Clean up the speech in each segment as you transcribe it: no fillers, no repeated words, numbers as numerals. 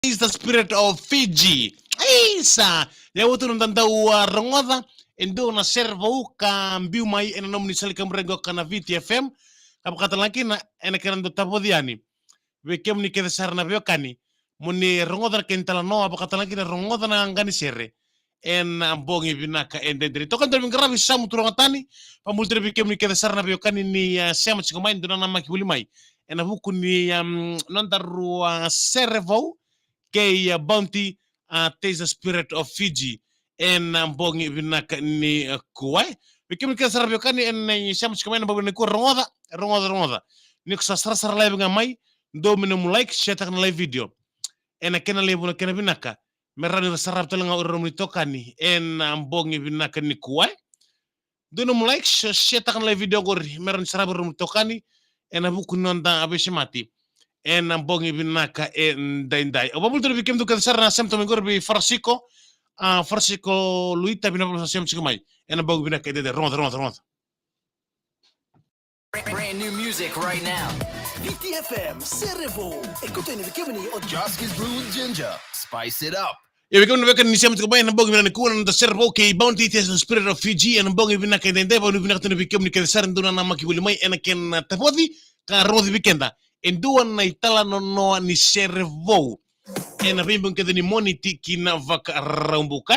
is the spirit of Fiji. Isa, ya wutu nanda rongoda endo na servo ka mbiu mai ena nomni sali kamrengo kana Viti FM. Kapakata laki na ena kerando tabodiani. Wekem ni kede sarna beokani. Muni rongoda kentala no apakata laki na rongoda na angani sere. En ambongi binaka endendri. Tokan dari mingarabi samu turongatani. Pamultere wekem ni kede sarna beokani ni sema chikomai ndona nama kibulimai. Ena huku ni nandaru servo kay bounty taste the spirit of Fiji en mbongi binaka ni kuwai bikim ka sarabyo kani en sham chkamena babu ni ko rongoda ni ko sasara live ngamai do minum like share tak na live video en kena lebu na kena binaka merani sarab talanga urumni tokani en mbongi binaka ni kuwai do minum like share tak na live video gori merani sarab urumni tokani en abuku nonda abishimati en mbongi binaka en daindai o babul to bikem do kan sarna sem to mengor bi farsico farsico luita binabul sem chikamai en mbongi binaka de ronda Brand new music right now. Viti FM, Cerevo. Écoutez-nous avec Kevin or Joski's Brew with Ginger. Spice it up. Ya bikem no ni sem chikamai en mbongi binaka ku na servo ke bounty is the spirit of Fiji en mbongi binaka daindai ba binaka to bikem ni kan sarna duna na makibuli mai en ken tapodi ka rodi bikenda en duan na itala no ni servo en abimbun ke ni moniti kina vaka rambuka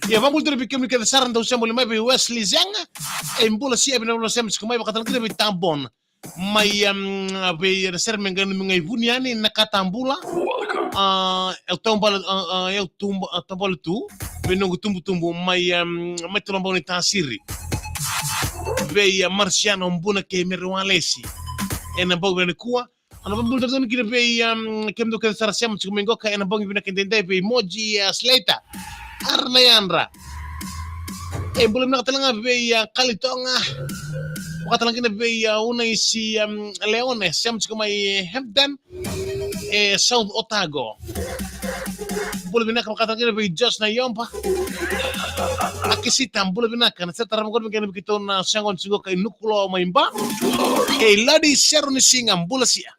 ya vamos ter bikem ni ke saran do sembol mai be Wesley Zenga en bula si abina no sem skumai bakatan kina be tambon mai be ser mengan ngai buniani na katambula el tombal tu be no tumbu mai mai tromboni tasiri be marciano mbuna ke merwalesi en bogo ni kuwa ana bambul tazoni kina be kemdo ke sarasem chumengo ka ena bongi bina kendende be moji sleta arna yandra e bulim na talanga be kalitonga wakatanga kina be una isi leone sem chumai hemden e South Otago bulim bina wakatanga kina be just na yompa akisita bulim bina kana setara mgon kina bikito na sangon singo kai nukulo maimba e ladi seroni singam bulasia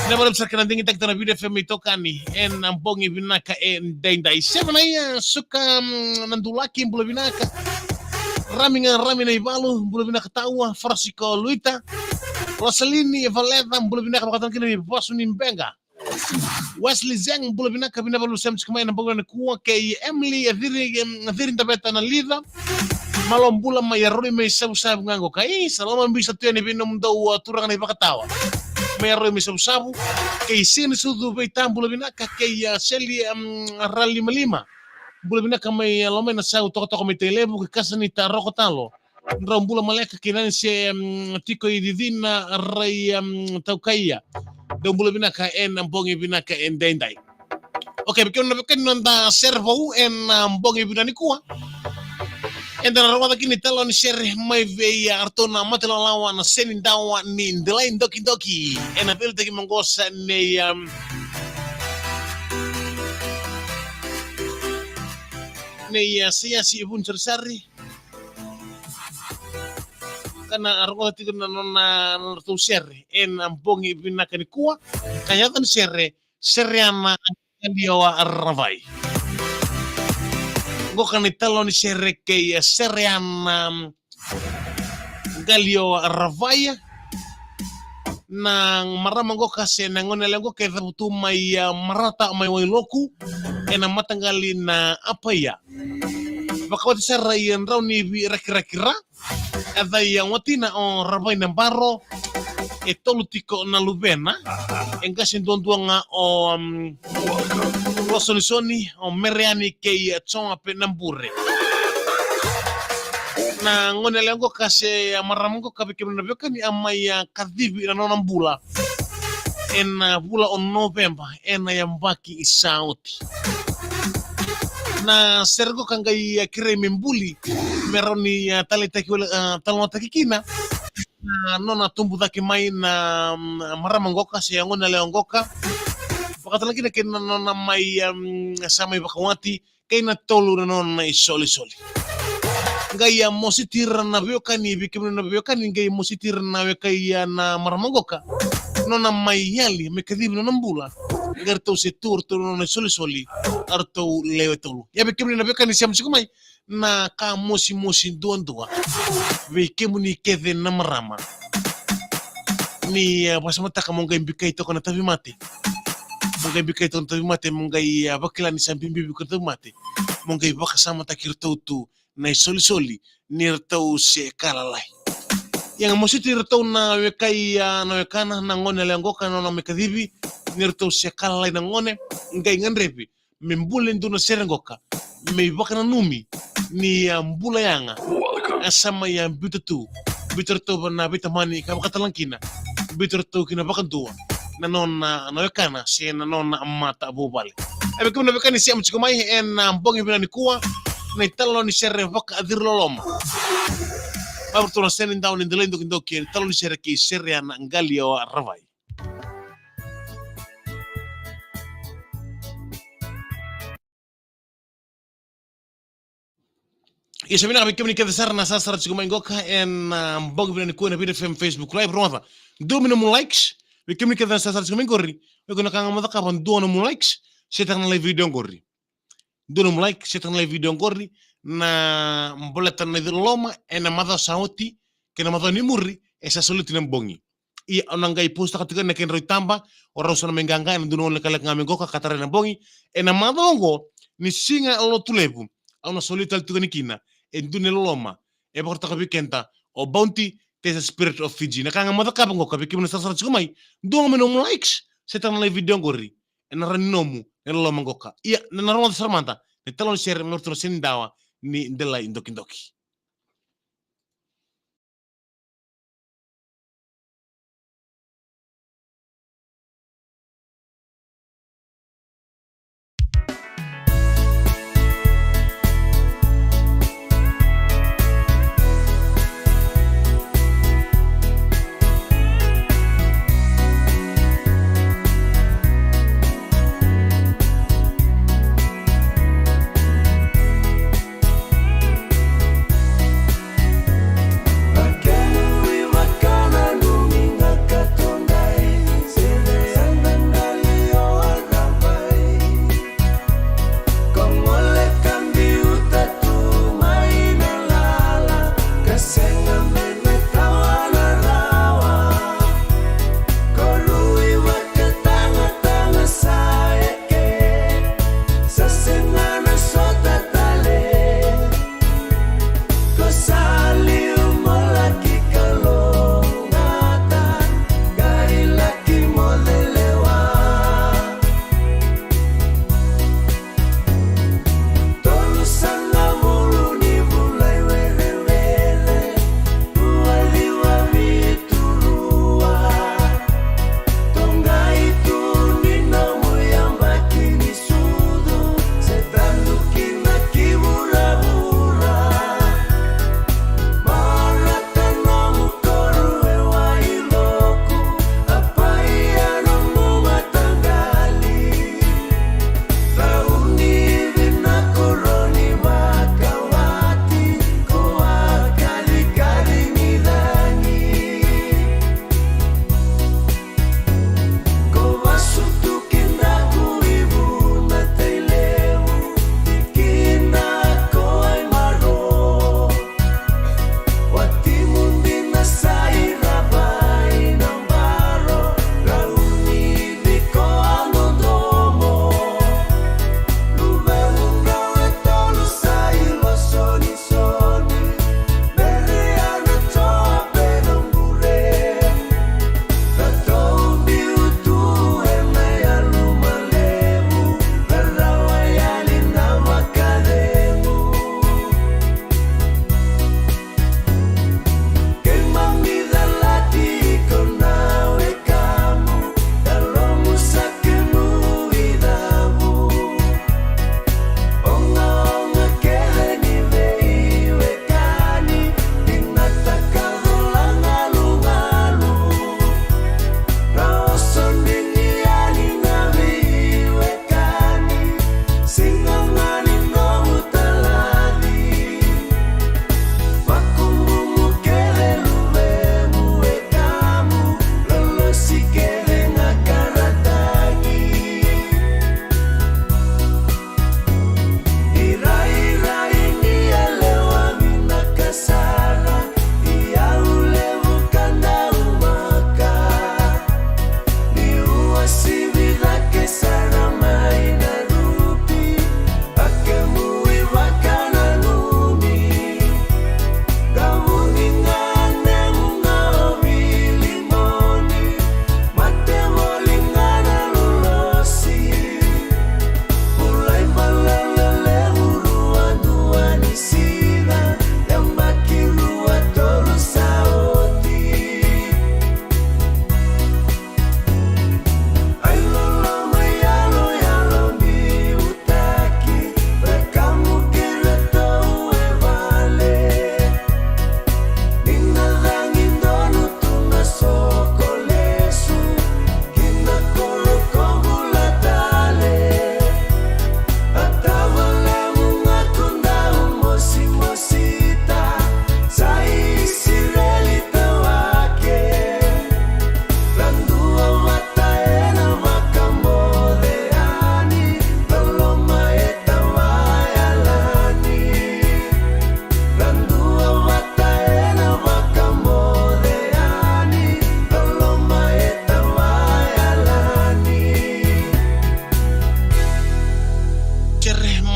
na balam sa kanang dingin tagta na video film ito kani en ambongi binaka en daindai seven ay suka nandulaki bula binaka rami na ibalo bula binaka tawa Farsico Luita Rosalini Valeta bula binaka makatang kina basu nimbenga Wesley Zeng bula binaka binabalu sem kumay na bago na kuwa kay Emily adhirin tabeta na lida malom bula may arroy may sabu-sabu ngango kay salaman bisa tuyan ibinom daw turang na ipakatawa may arroy may sabu-sabu kay sinisudu bay tambula binaka kay Shelly rally malima bula binaka may lomay na sabu toko may telebu kay kasanita roko talo ndra bula maleka kinani si tiko ididin na ray taukaya daw bula binaka en ambongi binaka en dainday okay bikin nanda servo en ambongi binani kuwa en dan rawada kini talon shere mai veia artona matelo lawa na senin dawa ni ndelain doki en apel tegi mongosa ne siasi ibun cersari kana rawada tigo na tu shere en ambongi binaka ni kuwa kanyatan shere ana andiowa ravai gokan talon shere kay serean galio ravaya nang maramang kasi nangoneleng ko kay tabutu may marata may wailoku ena matanggali na apaya bakawati sarayan raw ni rakira aday wati na o ravay ng baro etolutiko na lubena engkasin tuang nga o solisoni o meriani kay tsonga penambure na ngonele ko kasi maramong ko kabikim na biyo ni amay kadibi na nonang bula en bula on November en ayambaki isauti na sergo kangay kiremembuli meron ni talong takikina nona tumbu daki mai na maramong ko kasi ngonele ngoka bakit lagi na kinanona may samay bakawati kay natolo na non na isoli gaya mositir na biokani bikim na biokani gaya mositir na kay na maramangoka nona may yali may kadib na nambula ngarto se turto no soli arto lewe tolu ya be kemni na be kan siam sikumai na ka mosi duan dua be kemni kede na marama ni pasamata ka monga imbikai to kana tabi mate monga imbikai to tabi mate monga bakila ni sambimbi bi tabi mate monga baka sama takirto tu na soli ni rtau se kala lai yang mositi rtau na wekai na wekana na ngone lengoka na mekadibi ni rtau se kala lai na ngone ngai nganrepi membulen duna serengoka me baka na numi ni mbula yanga asama ya bitutu biturto na bitamani ka katalangkina biturto kina baka dua na nona na wekana se na nona amata bubale abe kuma na wekani siam chikomai en mbongi bila ni kuwa na italo ni sere baka adir loloma Aberto na sending down in the lendo kindoki italo ni sere ki sere ana ngali o ravai ya sabina kami kami kita sarna sasar chikomai ngoka en mbongi bila ni kuwa na video FM Facebook live roma 2 minimum likes we kami kita sasar chikomai ngori we kuna kanga mata kapan 2 minimum likes setang live video ngori 2 minimum like setang live video ngori na mboleta na loma ena mata sauti kena mata ni muri esa soliti na mbongi i onangai posta katika na kenro tamba ora usana menganga na duno kala ngamengoka katara na mbongi ena madongo ni singa lo tulepu au na solita tukani kina en dune loma e porta ka bikenta o bounty tesa spirit of Fiji na kanga mata ka bango ka bikimna sasara chikumai do minimum likes setang live video ngori ena raninomu ena loma ngoka iya na naroma sarmanta ne talon share ngorto sendawa ni ndela indoki.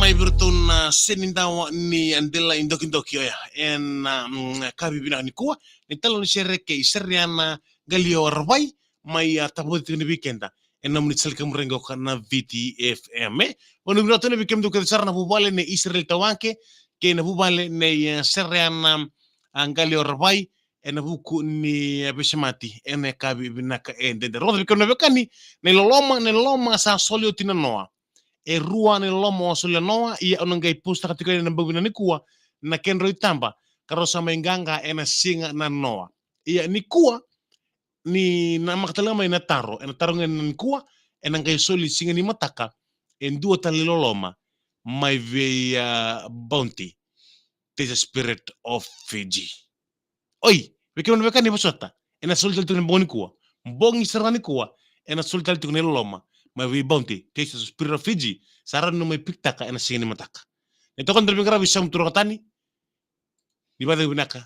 mai bertun senindawa ni andela indokindokio ya en kabi bina ni kuwa ni talo ni shereke iseriana galio arbai mai tabuti ni weekenda en namni selka mrengo kana VTFM onu binato ni bikem duke sarna bubale ne Israel tawanke ke na bubale ne seriana galio arbai en buku ni abishmati en kabi binaka en de rodo bikem no bekani ne loma sa solio tinanoa e rua ni lomo sulle noa ia onangai pusta katika ni mbabina ni kuwa na kenro itamba karo sama inganga ena singa na noa ia ni kuwa ni na makatalama ina taro ni kuwa ena ngai soli singa ni mataka en dua taliloloma my ve bounty the spirit of Fiji oi wekema weka ni pasota ena soli taltu ni mboni kuwa mbongi sarani kuwa ena soli taltu ni loloma my ve bounty the spirit of Fiji saran no may piktaka ena singa ni mataka ito kon drebi grabe sa muturo katani di ba binaka